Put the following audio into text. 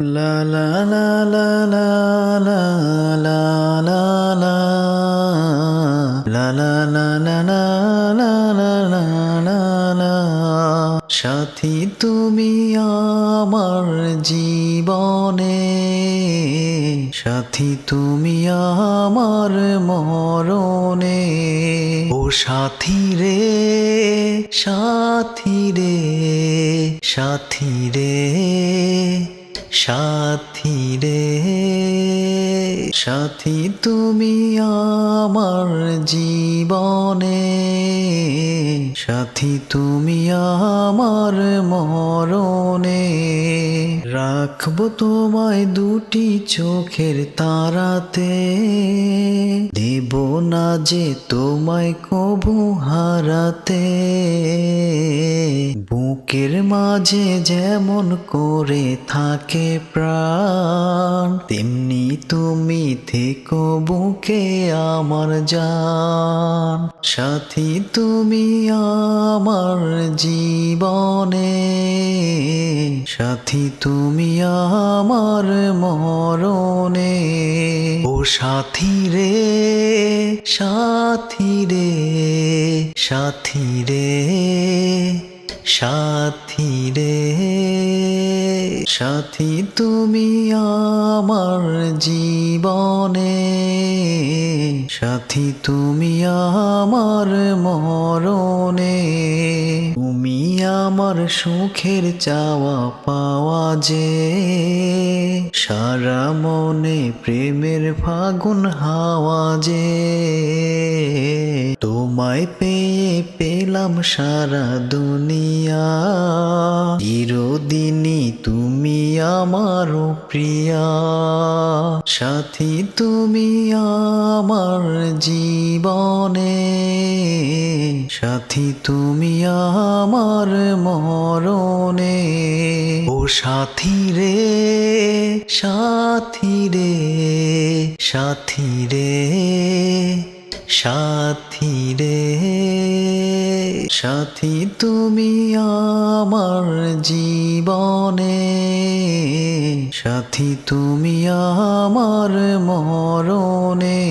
লা লা লা লা লা লা লা লা লা লা লা লা লা লা লা লা লা লা লা। সাথী তুমি আমার জীবনে, সাথী তুমি আমার মরণে। ও সাথী রে, সাথী রে, সাথী রে, সাথী রে, সাথী তুমি আমার জীবনে, সাথী তুমি আমার মরণে। রাখবো তোমায় দুটি চোখের তারাতে, দেব না যে তোমায় কবু হারাতে। বুকের মাঝে যেমন করে থাকে প্রাণ, তেমনি তুমি থেকো বুকে আমার জান। সাথী তুমি আমার জীবনে, সাথী তুমি আমার মরণে। ও সাথী রে, সাথী রে, সাথী রে, সাথী রে, সাথী তুমি আমার জীবনে, সাথী তুমি আমার মরণে। তুমি আমার সুখের চাওয়া পাওয়া যে, সারা মনে প্রেমের ফাগুন হাওয়া যে। তোমায় পেয়ে পেলাম সারা দুনিয়া, চিরদিনই তুমি আমার প্রিয়া। সাথী তুমি আমার জীবনে, সাথী তুমি আমার মরণে। ও সাথী রে, সাথী রে, সাথী রে, সাথী রে, সাথী তুমি আমার জীবনে, সাথী তুমি আমার মরণে।